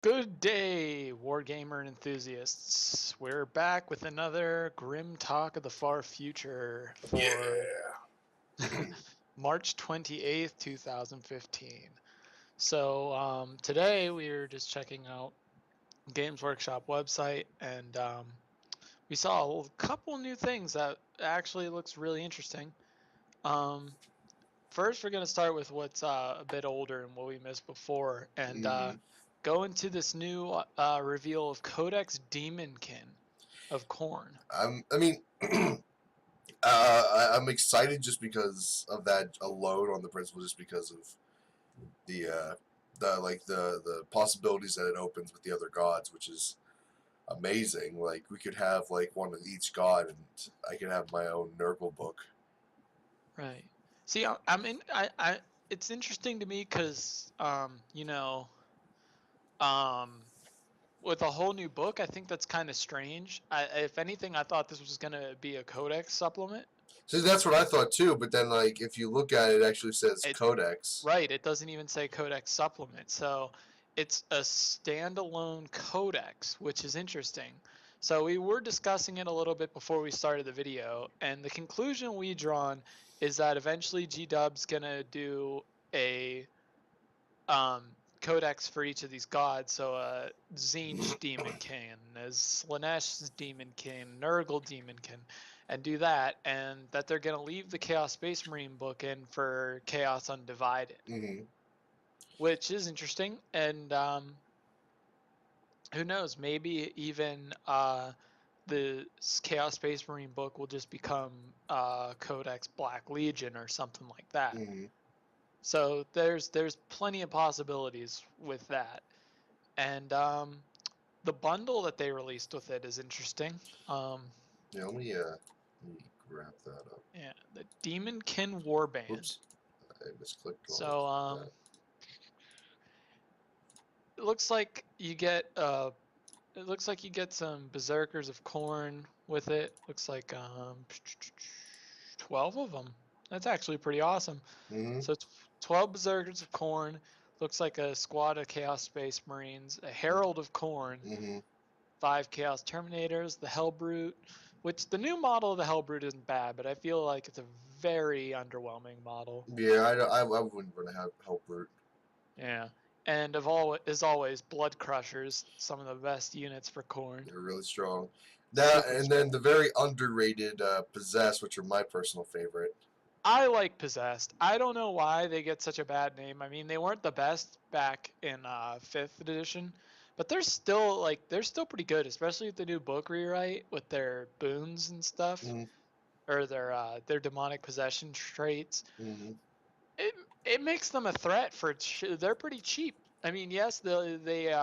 Good day, wargamer enthusiasts. We're back with another grim talk of the far future for Yeah. March 28th, 2015. So today we're just checking out Games Workshop website and we saw a couple new things that actually looks really interesting. Um, First, we're going to start with what's a bit older and what we missed before, and Mm. go into this new reveal of Codex Daemonkin of Corn. I mean, I'm excited just because of that alone on the principle, just because of the possibilities that it opens with the other gods, which is amazing. Like we could have like one of each god, and I could have my own Nurgle book. Right. See, I'm in. It's interesting to me because, um, with a whole new book, I think that's kind of strange. If anything, I thought this was gonna be a Codex supplement. So that's what I thought too. But then, like, if you look at it, it actually says It Codex. Right, it doesn't even say Codex supplement. So it's a standalone codex, which is interesting. So we were discussing it a little bit before we started the video, and the conclusion we drawn is that eventually G-Dub's gonna do a codex for each of these gods. So Tzeentch Daemonkin, as Slaanesh Daemonkin, Nurgle Daemonkin, and do that, and that they're gonna leave the Chaos Space Marine book in for Chaos Undivided, Mm-hmm. which is interesting. And who knows? Maybe even the Chaos Space Marine book will just become Codex Black Legion or something like that. Mm-hmm. So there's plenty of possibilities with that. And the bundle that they released with it is interesting. Yeah, let me grab that up. Yeah, the Demonkin Warband. Oops, I misclicked while I was So doing it looks like you get some Berserkers of Corn with it. Looks like 12 of them. That's actually pretty awesome. that. Mm-hmm. So it's 12 Berserkers of Corn. Looks like a squad of Chaos Space Marines, a Herald of Corn, Mm-hmm. 5 Chaos Terminators, the Hellbrute, which the new model of the Hellbrute isn't bad, but I feel like it's a very underwhelming model. Yeah, I wouldn't want to have help root. Yeah. And as always, Blood Crushers, some of the best units for Corn. They're really strong. That Super and then strong. the very underrated Possess, which are my personal favorite. I like Possessed. I don't know why they get such a bad name. I mean, they weren't the best back in 5th edition, but they're still pretty good, especially with the new book rewrite with their boons and stuff, Mm-hmm. or their demonic possession traits. Mm-hmm. It it makes them a threat for they're pretty cheap. I mean, yes, they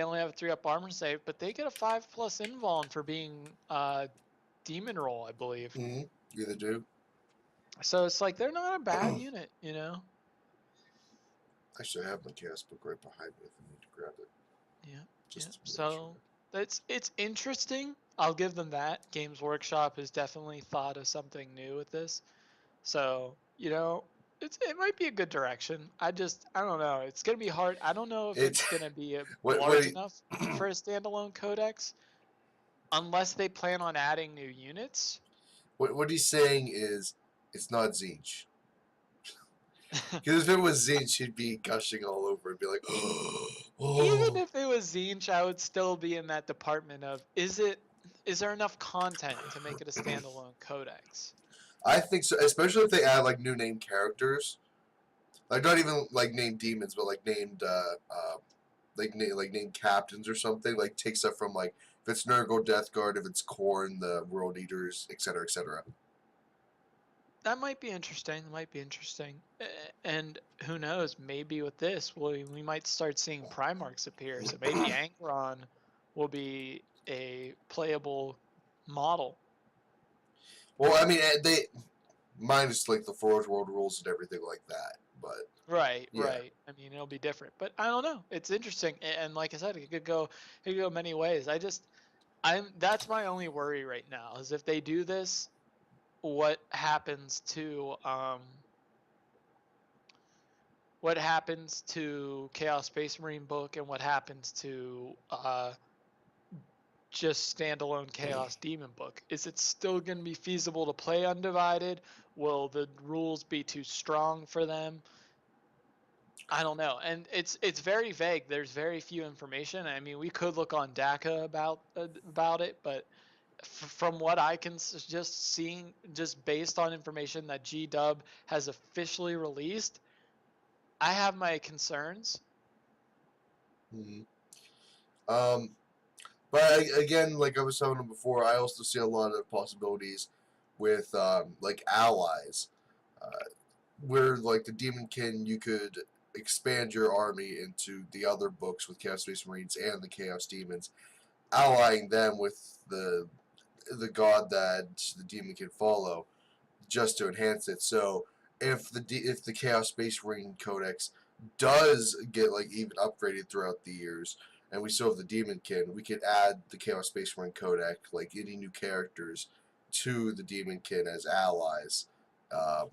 only have a 3 up armor save, but they get a 5+ invuln for being demon roll, I believe. Mm-hmm. You either do. So it's like they're not a bad unit, you know. Actually, I have my chaos book right behind me if I need to grab it, Yeah, yeah. just to make sure. So it's interesting. I'll give them that. Games Workshop has definitely thought of something new with this. So, it might be a good direction. I don't know. It's gonna be hard. I don't know if It's it's gonna be what large enough for a standalone codex, unless they plan on adding new units. what he's saying is it's not Zinch. Because if it was Zinch, he'd be gushing all over and be like, Even oh. if it was Zinch, I would still be in that department of is there enough content to make it a standalone codex? I think so, especially if they add like new named characters, like not even like named demons, but like named like named captains or something. Like take stuff from like if it's Nurgle, Death Guard, if it's Khorne, the World Eaters, etc., etc. That might be interesting. That might be interesting. And who knows? Maybe with this, we might start seeing Primarchs appear. So maybe Angron will be a playable model. Well, I mean they minus like the Forge World rules and everything like that, but Right, yeah, right. I mean, it'll be different, but I don't know. It's interesting, and like I said, it could go many ways. That's my only worry right now is if they do this, what happens to what happens to Chaos Space Marine book and what happens to just standalone Chaos Demon book? Is it still going to be feasible to play Undivided? Will the rules be too strong for them? I don't know, and it's very vague. There's very few information. I mean, we could look on DACA about it, but from what I can just seeing, just based on information that GW has officially released, I have my concerns. Mhm. Um, but again, like I was telling them before, I also see a lot of possibilities with like allies, uh, where like the Demonkin, you could expand your army into the other books with Chaos Space Marines and the Chaos Demons, allying them with the god that the demon can follow, just to enhance it. So if the Chaos Space Marine Codex does get like even upgraded throughout the years, and we still have the Demonkin, we could add the Chaos Space Marine Codex, like any new characters, to the Demonkin as allies. Um,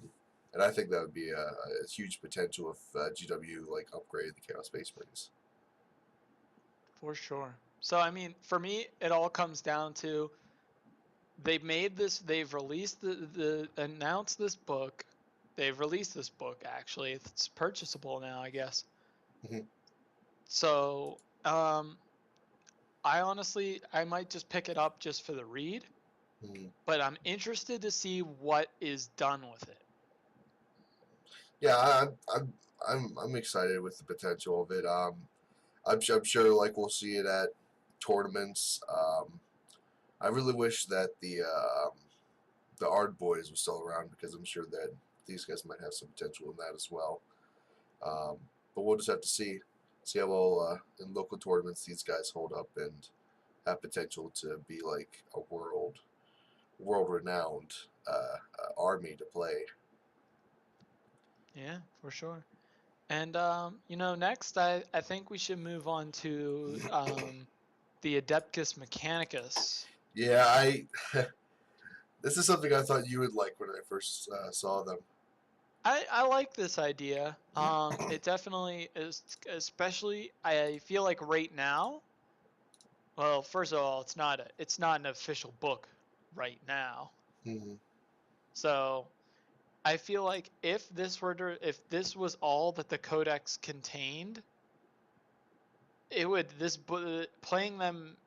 and I think that would be a huge potential if GW like upgraded the Chaos Space Marines. For sure. So I mean, for me, it all comes down to they've released the announced this book. They've released this book actually. It's purchasable now, I guess. Mhm. So, I might just pick it up just for the read, Mhm. but I'm interested to see what is done with it. Yeah, I'm excited with the potential of it. I'm sure like we'll see it at tournaments. I really wish that the Ard Boys were still around because I'm sure that these guys might have some potential in that as well. Um, but we'll just have to see how well in local tournaments these guys hold up and have potential to be like a world renowned army to play. Yeah, for sure. And next I think we should move on to the Adeptus Mechanicus. Yeah, I this is something I thought you would like when I first saw them. I like this idea. It definitely is, especially I feel like right now. Well, first of all, it's not an official book right now. Mm-hmm. So I feel like if this was all that the codex contained, it would playing them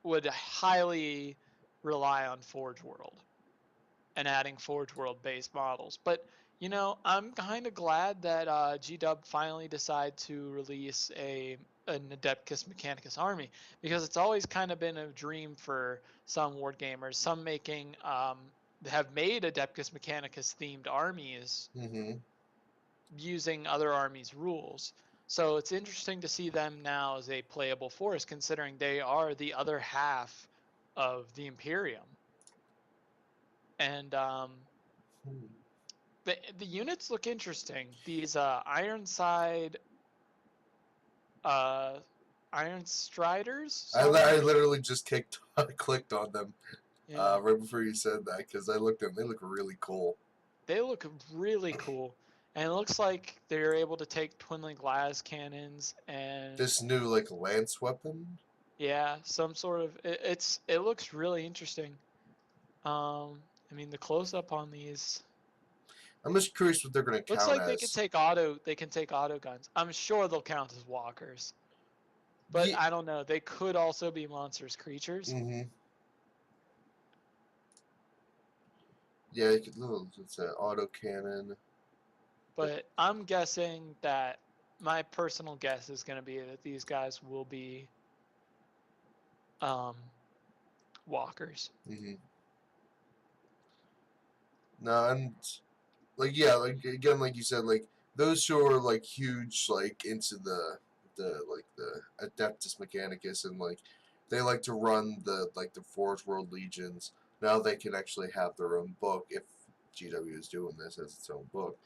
would highly rely on Forge World and adding Forge World based models. But I'm kind of glad that GW finally decided to release an Adeptus Mechanicus army, because it's always kind of been a dream for some ward gamers. Some making have made Adeptus Mechanicus themed armies Mm-hmm. using other armies' rules. So it's interesting to see them now as a playable force, considering they are the other half of the Imperium. And the units look interesting. These Ironside uh, Iron Striders, I, some of I them. literally just clicked on them Yeah, right before you said that because I looked at them. They look really cool. they look really cool. And it looks like they're able to take twinling glass cannons and This new like lance weapon. yeah, some sort of it looks really interesting. I mean the close up on these I'm just curious what they're going to looks count like as. they can take auto guns. I'm sure they'll count as walkers. But Yeah. I don't know. They could also be monstrous creatures. Mm-hmm. Yeah, you could, it's an auto cannon. But I'm guessing that my personal guess is going to be that these guys will be um, walkers. Mm-hmm. No, and like yeah, like again, like you said, like those who are like huge, like into the Adeptus Mechanicus and like they like to run the Forge World Legions. Now they can actually have their own book if GW is doing this as its own book.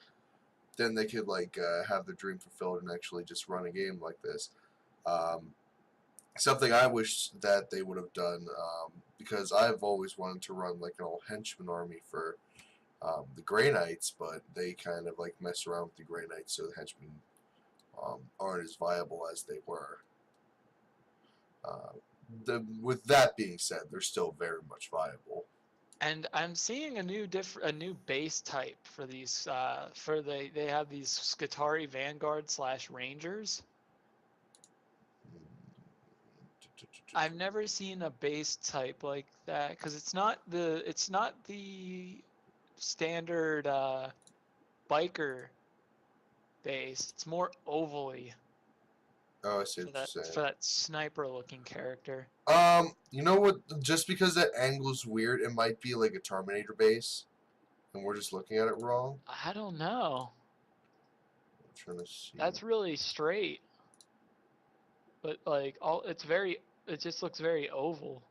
Then they could like have their dream fulfilled and actually just run a game like this. Um, Something I wish that they would have done because I've always wanted to run like an all henchman army for the Grey Knights, but they kind of like mess around with the Grey Knights, so the henchmen aren't as viable as they were. With that being said, they're still very much viable. And I'm seeing a new base type for these they have these Skitarii Vanguard / Rangers. I've never seen a base type like that because it's not the standard biker base. It's more ovally Oh, I see what you're for saying. that sniper looking character. You know what? Just because that angle's weird, it might be like a Terminator base, and we're just looking at it wrong. I don't know. I'm trying to see. That's really straight, but like it just looks very oval.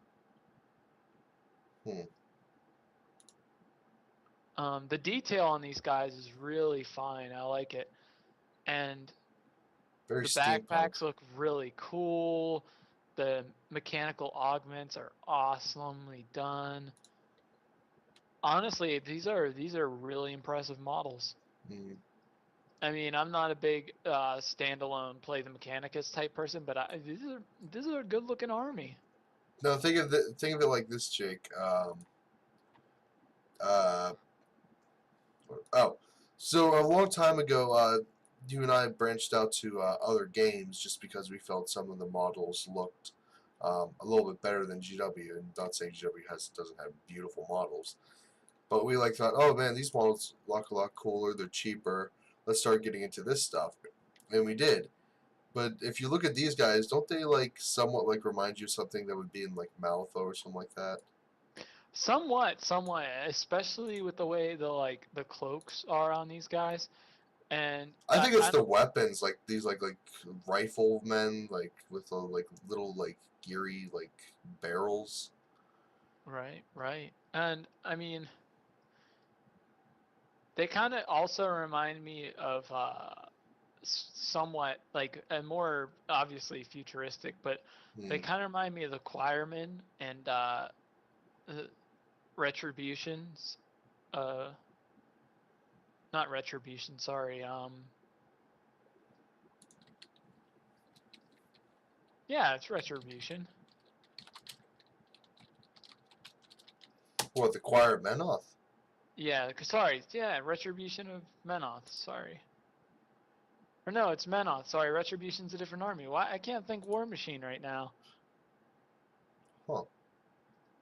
Hmm. The detail on these guys is really fine. I like it. And Very the steampunk. backpacks look really cool. The mechanical augments are awesomely done. Honestly, these are really impressive models. Hmm. I mean, I'm not a big standalone play the Mechanicus type person, but these are a good looking army. No, think of it like this, Jake. Uh, oh, so a long time ago, you and I branched out to other games just because we felt some of the models looked a little bit better than GW. And not saying GW doesn't have beautiful models, but we like thought, oh man, these models look a lot cooler. They're cheaper. Let's start getting into this stuff, and we did. But if you look at these guys, don't they like somewhat like remind you of something that would be in like Malifaux or something like that? Somewhat, especially with the way the cloaks are on these guys. And I think it's I the don't. weapons, like these like riflemen, like with like little like geary like barrels. Right, right. And I mean, they kind of also remind me of somewhat like a more obviously futuristic, but they Hmm. kind of remind me of the Choirmen and uh, Retributions. Uh, Not Retribution, sorry. Yeah, it's Retribution. What, the Choir of Menoth? Yeah, sorry. Yeah, Retribution of Menoth. Sorry. Or no, it's Menoth. Sorry, Retribution's a different army. Why? I can't think War Machine right now. Huh?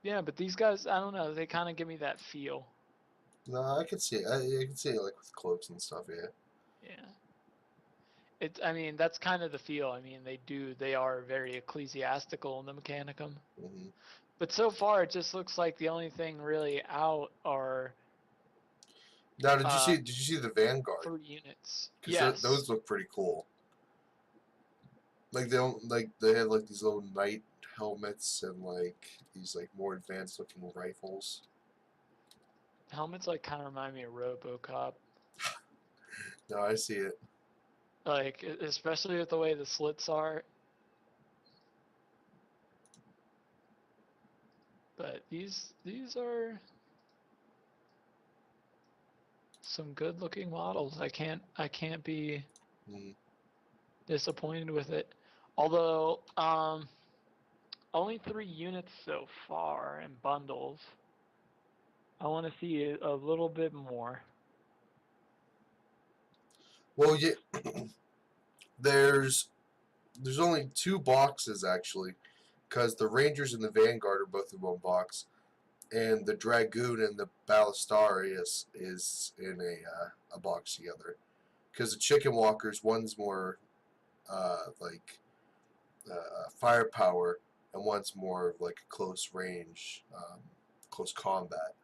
Yeah, but these guys, I don't know. They kind of give me that feel. No, I could see it. I could see it like with cloaks and stuff. Yeah. Yeah. I mean, that's kind of the feel. I mean, they are very ecclesiastical in the Mechanicum. Hmm. But so far, it just looks like the only thing really out are Now, uh, did you see the Vanguard? 3 units. Because Yes. those look pretty cool. Like they don't like they have like these little knight helmets and like these like more advanced looking rifles. Helmets like kind of remind me of RoboCop. No, I see it. Like, especially with the way the slits are. But these are some good looking models. I can't be Mm. disappointed with it. Although only 3 units so far in bundles. I want to see a little bit more. Well, yeah, there's there's only two boxes actually, because the Rangers and the Vanguard are both in one box, and the Dragoon and the Ballistarius is in a box together. Because the Chicken Walkers, one's more like firepower, and one's more of like close range, close combat.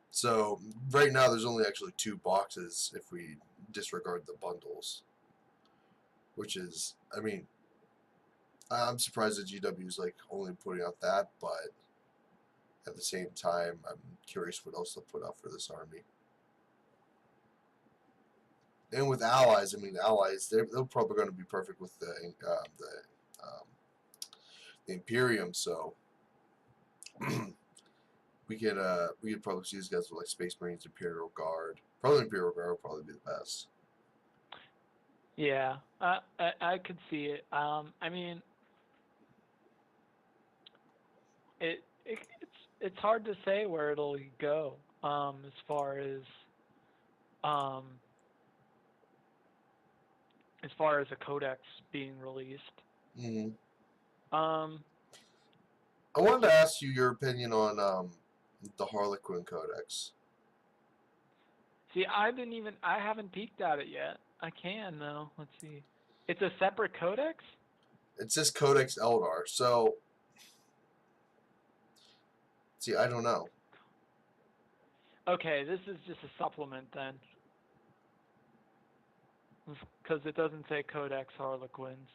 So right now, there's only actually two boxes if we disregard the bundles, which is, I mean, I'm surprised that GW is like only putting out that, but at the same time, I'm curious what else they'll put out for this army. And with allies, I mean, allies, they're probably going to be perfect with um, the Imperium. So we could probably see these guys with like Space Marines, Imperial Guard. Probably Imperial Guard would probably be the best. Yeah, I could see it. I mean, it's hard to say where it'll go. As far um as far as a codex being released. Mm. Um, I wanted to ask you your opinion on the Harlequin Codex. See, I haven't peeked at it yet. I can though. Let's see. It's a separate codex? It says Codex Eldar, so see, I don't know. Okay, this is just a supplement then. Because it doesn't say Codex Harlequins.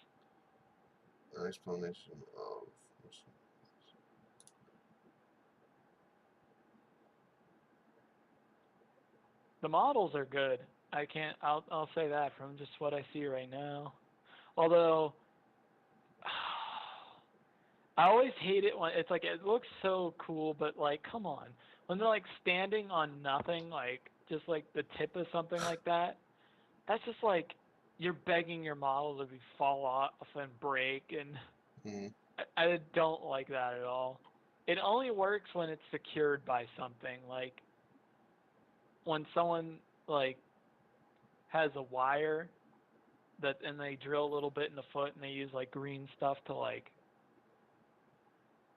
An explanation of. The models are good. I'll say that from just what I see right now. Although I always hate it when it's like it looks so cool, but like come on. When they're like standing on nothing, like just like the tip of something like that, that's just like you're begging your model to fall off and break, and Mm. I don't like that at all. It only works when it's secured by something, like when someone like has a wire that and they drill a little bit in the foot and they use like green stuff to like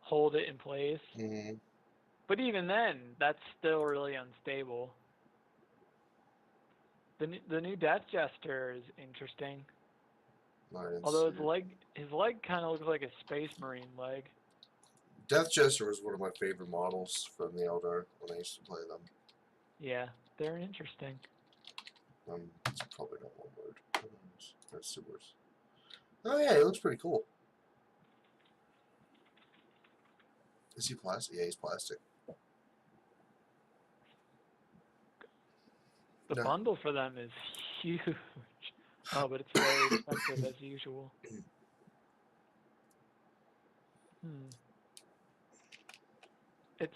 hold it in place. Mm. But even then, that's still really unstable. The new Death Jester is interesting. I didn't see Although it. his leg kind of looks like a Space Marine leg. Death Jester was one of my favorite models from the Eldar when I used to play them. Yeah, they're interesting. It's probably not one word. That's two words. Oh yeah, he looks pretty cool. Is he plastic? Yeah, he's plastic. The No. bundle for them is huge. Oh, but it's very expensive as usual. Hmm. It's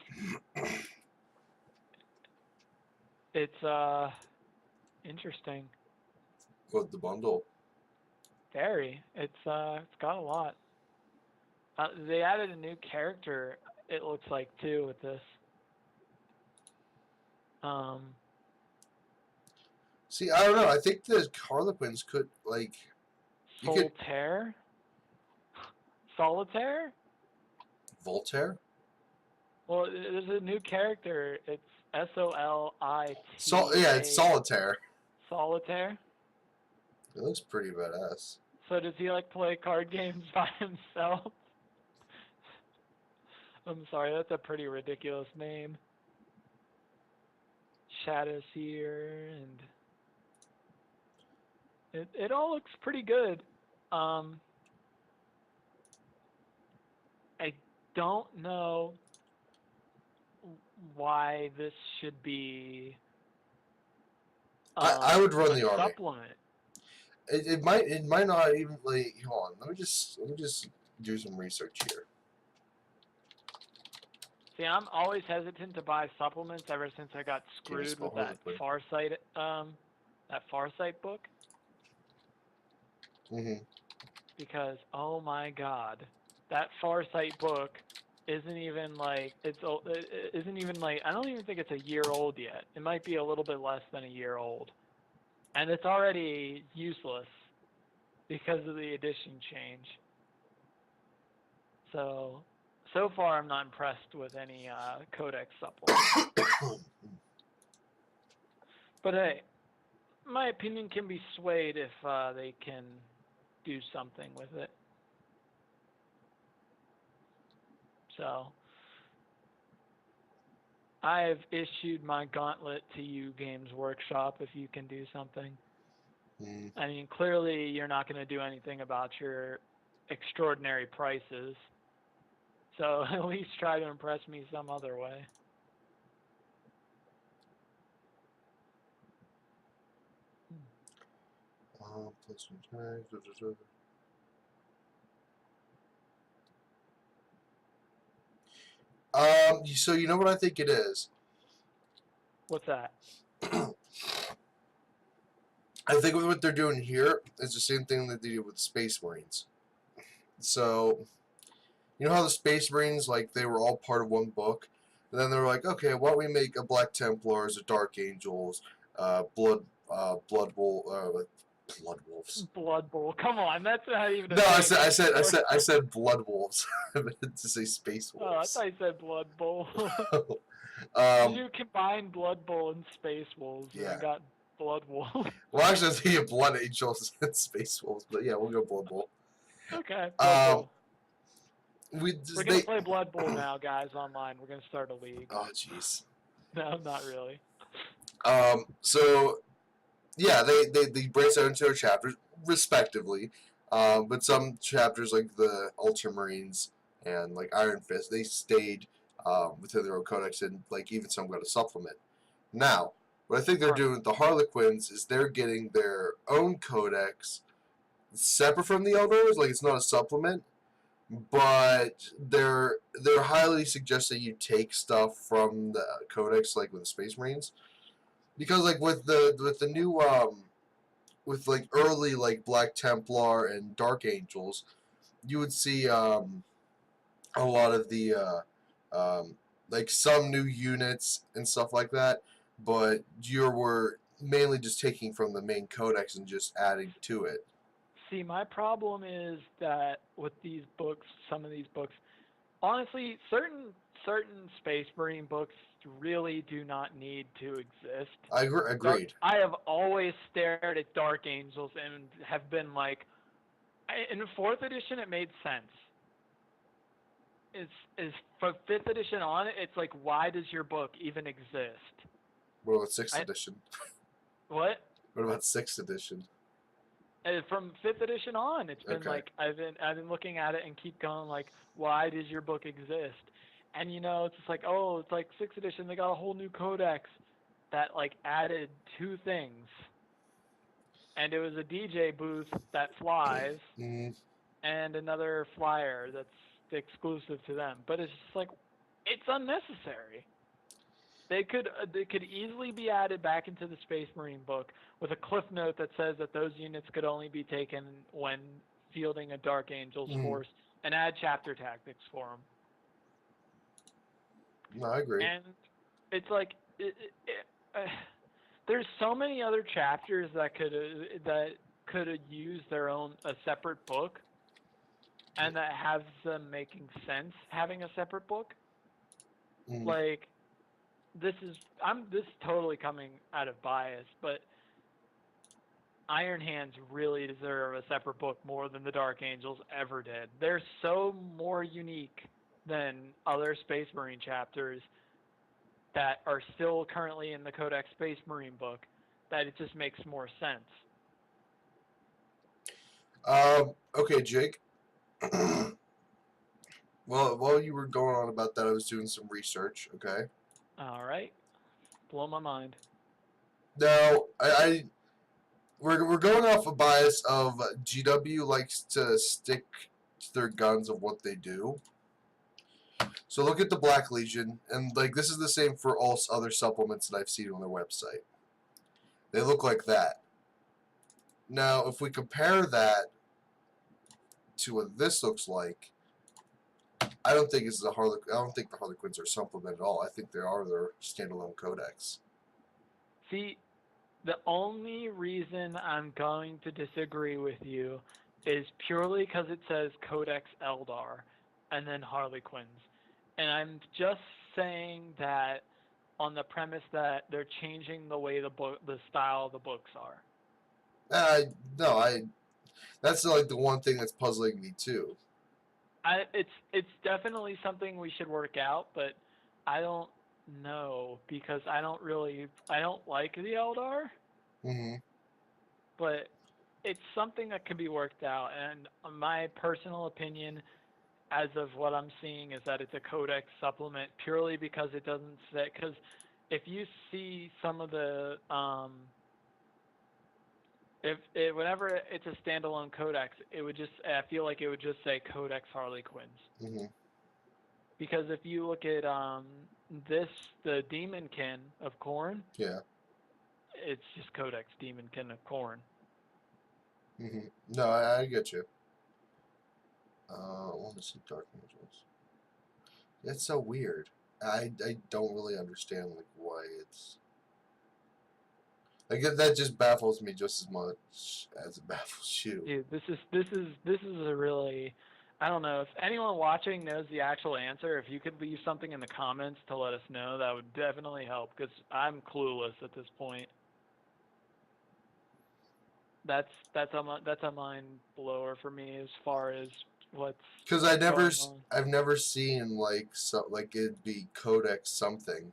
it's interesting. What the bundle? Very. It's got a lot. They added a new character. It looks like too with this. Um, See, I don't know. I think the Harlequins could like you could Solitaire. Solitaire. Voltaire. Well, there's a new character. It's Yeah, it's Solita. Solitaire. Solitaire. It looks pretty badass. So does he like play card games by himself? I'm sorry, that's a pretty ridiculous name. Shadows here, and it all looks pretty good. Um, I don't know why this should be I would run a the army. supplement. It might not even like hold on. Let me just do some research here. See, I'm always hesitant to buy supplements ever since I got Can you screwed spell with that Harlequin? Farsight book. Mm-hmm. Because oh my god, that Farsight book isn't even like it isn't even like I don't even think it's a year old yet. It might be a little bit less than a year old, and it's already useless because of the edition change. So far I'm not impressed with any codex supplements. But hey, my opinion can be swayed if they can do something with it. So I've issued my gauntlet to you, Games Workshop, if you can do something. Mm. I mean, clearly you're not going to do anything about your extraordinary prices. So at least try to impress me some other way. Plus one times. So you know what I think it is? What's that? I think what they're doing here is the same thing that they did with the Space Marines. So you know how the Space Marines, like, they were all part of one book, and then they were like, okay, why don't we make a Black Templars, a Dark Angels, Blood Wolf, Blood Wolves. Blood Bowl. Come on, that's not even a No, I thing. said, I It's said, I more- said, I said Blood Wolves. I meant to say Space Oh, I Wolves. thought you said Blood Bowl. um, You combine Blood Bowl and Space Wolves, and yeah. we got Blood Wolves. Well, actually, I was thinking of Blood Angels and Space Wolves, but yeah, we'll go Blood Bowl. Okay, Blood Um, Bowl. we We're just, gonna they. play Blood Bowl now, guys, online. We're gonna start a league. Oh, jeez. No, not really. So yeah, they branched out into their chapters respectively, but some chapters like the Ultramarines and like Iron Fist, they stayed within their own codex, and like even some got a supplement. Now, what I think they're Right. doing with the Harlequins is they're getting their own codex separate from the Eldars, like it's not a supplement, but they're highly suggesting you take stuff from the codex, like with the Space Marines, because like with the new with like early like Black Templar and Dark Angels, you would see a lot of the like some new units and stuff like that, but you were mainly just taking from the main codex and just adding to it. See, my problem is that with these books, some of these books, honestly, certain Space Marine books really do not need to exist. Dark. Agreed. I have always stared at Dark Angels and have been like, in fourth edition, it made sense. Is from fifth edition on, it's like, why does your book even exist? What about sixth I edition? what? What about sixth edition? From fifth edition on, it's been Okay. like I've been looking at it and keep going like, why does your book exist? And it's just like, oh, it's like sixth edition. They got a whole new codex that like added two things, and it was a DJ booth that flies Mm, and another flyer that's exclusive to them. But it's just like, it's unnecessary. They could easily be added back into the Space Marine book with a cliff note that says that those units could only be taken when fielding a Dark Angels mm, force, and add chapter tactics for them. no, I agree. And it's like there's so many other chapters that could use their own a separate book, and that has them making sense having a separate book. Mm. Like this is totally coming out of bias, but Iron Hands really deserve a separate book more than the Dark Angels ever did. They're so more unique than other Space Marine chapters that are still currently in the Codex Space Marine book that it just makes more sense. Okay, Jake. Well, while you were going on about that, I was doing some research. Okay. All right, blow my mind. Now, we're going off a bias of GW likes to stick to their guns of what they do. So look at the Black Legion, and like this is the same for all other supplements that I've seen on their website. They look like that. Now, if we compare that to what this looks like, I don't think it's I don't think the Harlequins are a supplement at all. I think they are their standalone codex. See, the only reason I'm going to disagree with you is purely because it says Codex Eldar and then Harlequins. And I'm just saying that on the premise that they're changing the way the style of the books are. I no, I that's like the one thing that's puzzling me too. It's definitely something we should work out, but I don't know because I don't like the Eldar, Mm-hmm. but it's something that can be worked out. And my personal opinion, as of what I'm seeing, is that it's a codex supplement purely because it doesn't say. Because if you see some of the if it, whenever it's a standalone codex, it would just I feel like it would just say Codex Harlequins Mm-hmm. Because if you look at this, the Daemonkin of Corn, Yeah. it's just Codex Daemonkin of Corn. No, I get you. I want to see Dark Angels. It's so weird. I don't really understand like why it's like that just baffles me just as much as it baffles you. Dude, this is a really, I don't know if anyone watching knows the actual answer. If you could leave something in the comments to let us know, that would definitely help because I'm clueless at this point. That's a mind blower for me as far as what's Because going on. I've never seen like it'd be Codex something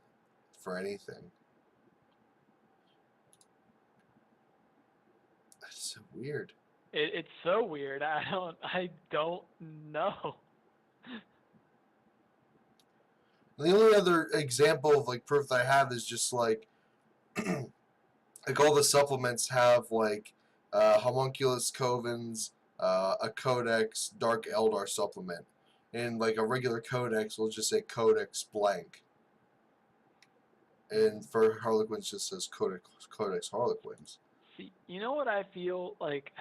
for anything. That's so weird. It's so weird. I don't know. The only other example of like proof that I have is just like like all the supplements have like homunculus covens, a codex, dark eldar supplement, and like a regular codex will just say codex blank, and for harlequins just says codex harlequins. See, you know what I feel like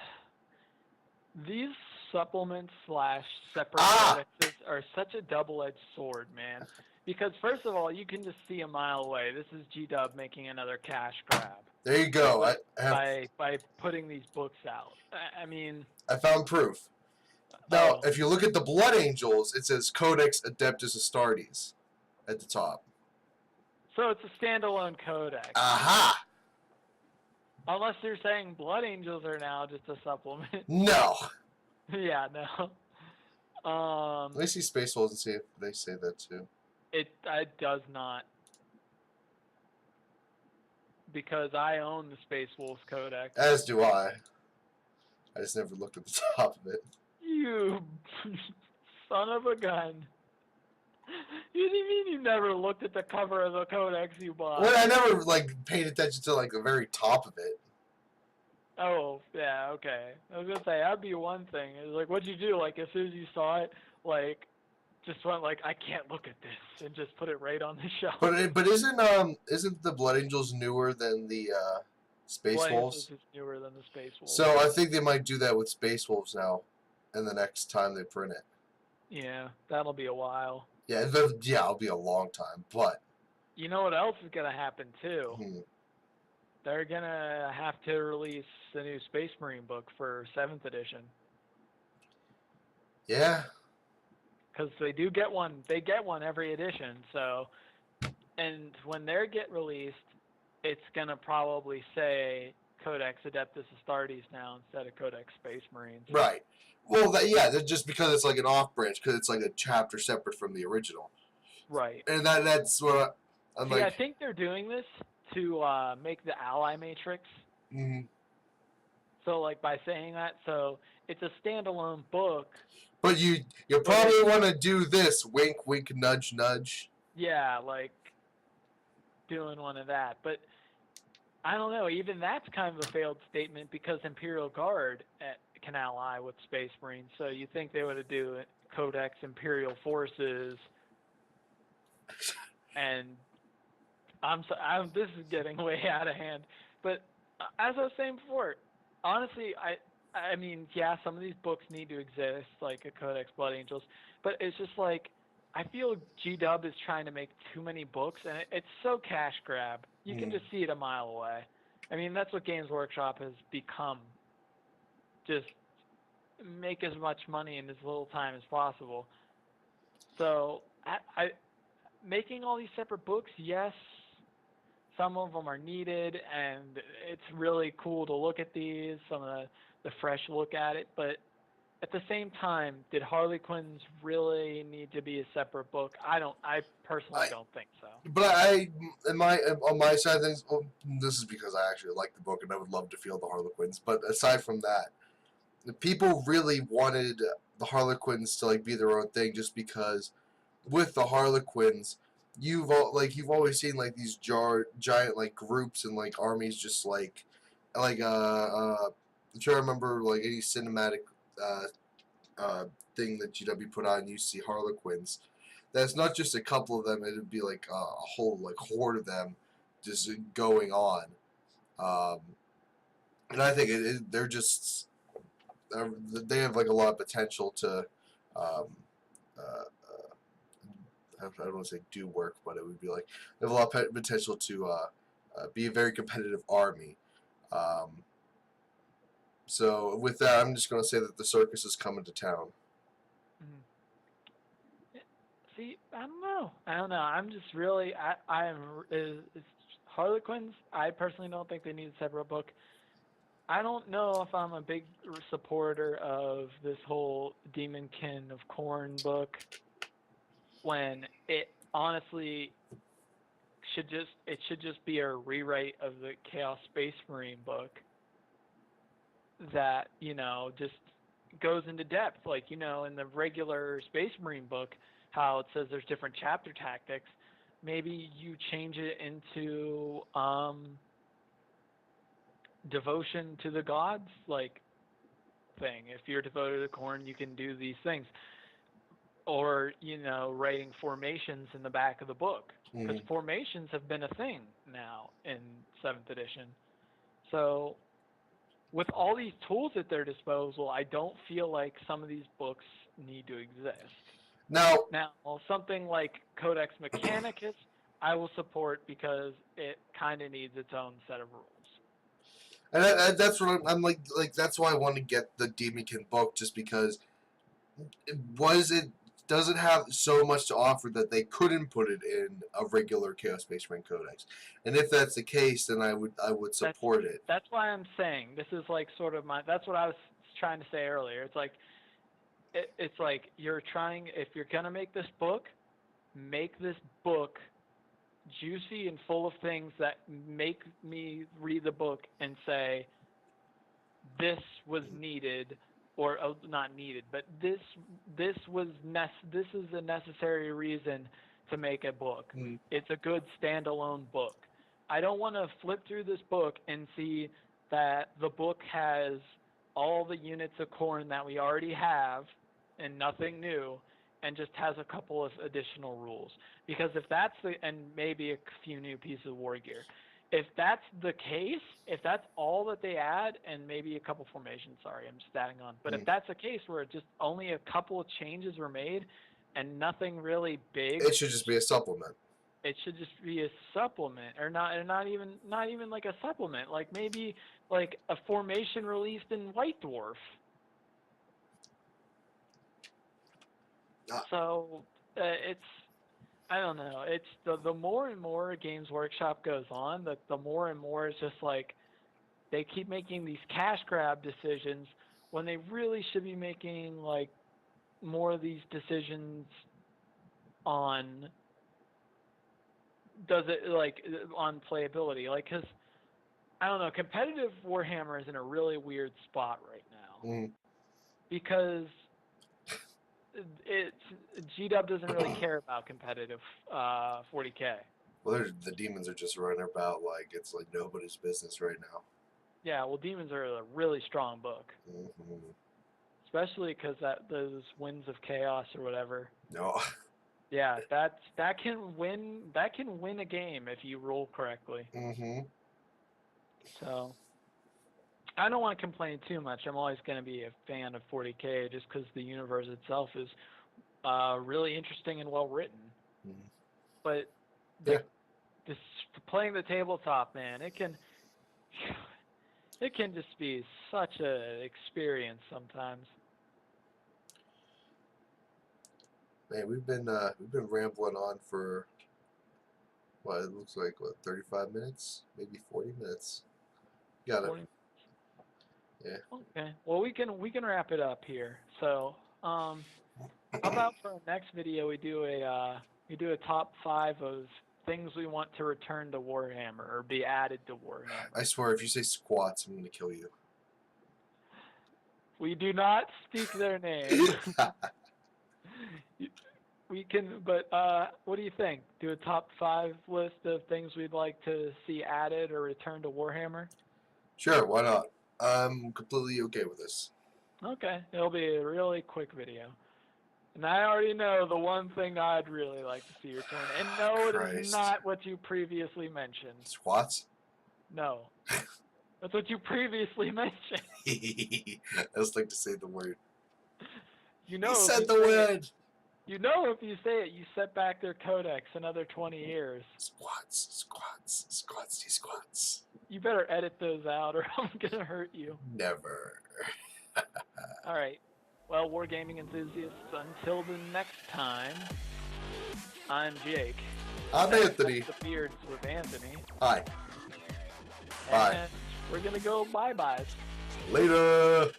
these supplements slash separate Ah, codexes are such a double-edged sword, man. Because first of all, you can just see a mile away. This is G Dub making another cash grab there you by go. put by putting these books out. I mean, I found proof. Now, oh, if you look at the Blood Angels, it says Codex Adeptus Astartes at the top. so it's a standalone codex. Aha! Unless you're saying Blood Angels are now just a supplement. No. Yeah, no. Let me see Space Wolves and see if they say that too. It does not, because I own the Space Wolves Codex. As do I. I just never looked at the top of it. You son of a gun. You mean you never looked at the cover of the Codex you bought? Well, I never like paid attention to like the very top of it. Oh, yeah, okay. I was gonna say that'd be one thing. It's like, what'd you do? Like, as soon as you saw it, like, just went like, I can't look at this, and just put it right on the shelf. But isn't the Blood Angels newer than the Space Blood Wolves? Angels is newer than the Space Wolves. So I think they might do that with Space Wolves now, and the next time they print it. Yeah, that'll be a while. Yeah, it'll be a long time. But You know what else is gonna happen too? hmm, They're gonna have to release a new Space Marine book for 7th edition. yeah, Because they do get one. They get one every edition. So, and when they get released, it's gonna probably say Codex Adeptus Astartes now instead of Codex Space Marines. right. Well, just because it's like an off branch, because it's like a chapter separate from the original, Right. and that's what I'm See, like. I think they're doing this to make the ally matrix. Mm-hmm. So, like by saying that, so it's a standalone book. But you probably want to do this. Wink, wink, nudge, nudge. Yeah, like doing one of that. But I don't know. Even that's kind of a failed statement because Imperial Guard can ally with Space Marines. So you think they would do Codex Imperial Forces, and this is getting way out of hand. But as I was saying before, honestly, I mean, yeah, some of these books need to exist, like a Codex Blood Angels, but it's just like I feel G-Dub is trying to make too many books, and it's so cash grab. You can just see it a mile away. I mean, that's what Games Workshop has become. Just make as much money in as little time as possible. So, I making all these separate books, yes, some of them are needed, and it's really cool to look at these, some of the fresh look at it, but at the same time, did Harlequins really need to be a separate book? I personally don't think so. But on my side of things, well, this is because I actually like the book and I would love to feel the Harlequins. But aside from that, the people really wanted the Harlequins to like be their own thing, just because with the Harlequins, you've always seen like these giant like groups and like armies, just I'm trying to remember like any cinematic thing that GW put on. You see Harlequins. that's not just a couple of them. It'd be like a whole like horde of them just going on. And I think they're just they have like a lot of potential to. Um, uh, I don't want to say do work, but it would be like they have a lot of potential to be a very competitive army. Um, so with that, I'm just going to say that the circus is coming to town. Mhm. See, I don't know. I don't know. I'm just really, I am, is Harlequins, I personally don't think they need a separate book. I don't know if I'm a big supporter of this whole Demonkin of Corn book when it honestly it should just be a rewrite of the Chaos Space Marine book that, just goes into depth. Like, in the regular Space Marine book, how it says there's different chapter tactics. Maybe you change it into devotion to the gods, like thing. If you're devoted to corn, you can do these things. Or, writing formations in the back of the book. Because Mm-hmm. formations have been a thing now in 7th edition. So with all these tools at their disposal, I don't feel like some of these books need to exist. Now, Now, something like Codex Mechanicus, I will support because it kind of needs its own set of rules. and that's what I'm like. Like that's why I want to get the Demonkin book, just because it does it have so much to offer that they couldn't put it in a regular Chaos Space Marine Codex, and if that's the case, then I would That's support it. that's why I'm saying this is like sort of that's what I was trying to say earlier. It's like it's like you're trying, if you're gonna make this book juicy and full of things that make me read the book and say this was needed, or not needed, but this this is a necessary reason to make a book. Mm. It's a good standalone book. I don't want to flip through this book and see that the book has all the units of corn that we already have and nothing new, and just has a couple of additional rules. Because if that's and maybe a few new pieces of war gear, if that's the case, if that's all that they add, and maybe a couple formations, sorry, I'm just adding on. But if Mm. that's a case where just only a couple of changes were made and nothing really big, It should just be a supplement. it should just be a supplement, or not even like a supplement, like maybe like a formation released in White Dwarf. Uh, So it's, I don't know. It's the more and more Games Workshop goes on, the more and more it's just like they keep making these cash grab decisions when they really should be making like more of these decisions on, does it like on playability, like, because I don't know, competitive Warhammer is in a really weird spot right now mm. because it's GW doesn't really care about competitive 40K. Well, the demons are just running about like it's like nobody's business right now. Yeah, well, Demons are a really strong book, Mm-hmm. especially because those Winds of Chaos or whatever. No. Yeah, that can win a game if you roll correctly. Mm-hmm. So I don't want to complain too much. I'm always going to be a fan of 40K just because the universe itself is really interesting and well written. Mm-hmm. But Yeah. this playing the tabletop, man, it can just be such an experience sometimes. Man, we've been rambling on for what it looks like 35 minutes, maybe 40 minutes. Got it. 40. Yeah. Okay. Well, we can wrap it up here. So, how about for our next video we do a top 5 of things we want to return to Warhammer or be added to Warhammer. I swear, if you say squats, I'm gonna kill you. We do not speak their name. We can, but what do you think? Do a top 5 list of things we'd like to see added or return to Warhammer? Sure, why not? I'm completely okay with this. Okay, it'll be a really quick video. And I already know the one thing I'd really like to see return. And no, it is Christ. not what you previously mentioned. Squats? No. That's what you previously mentioned. I just like to say the word. You know, He if said you the say word. It, you know, if you say it, you set back their codex another 20 years. Squats, squats, squats, squats. You better edit those out or I'm going to hurt you. Never. All right. Well, wargaming enthusiasts, until the next time, I'm Jake. I'm Anthony. The Beards with Anthony. Hi. Bye. And we're going to go bye-byes. Later.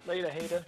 Later, hater.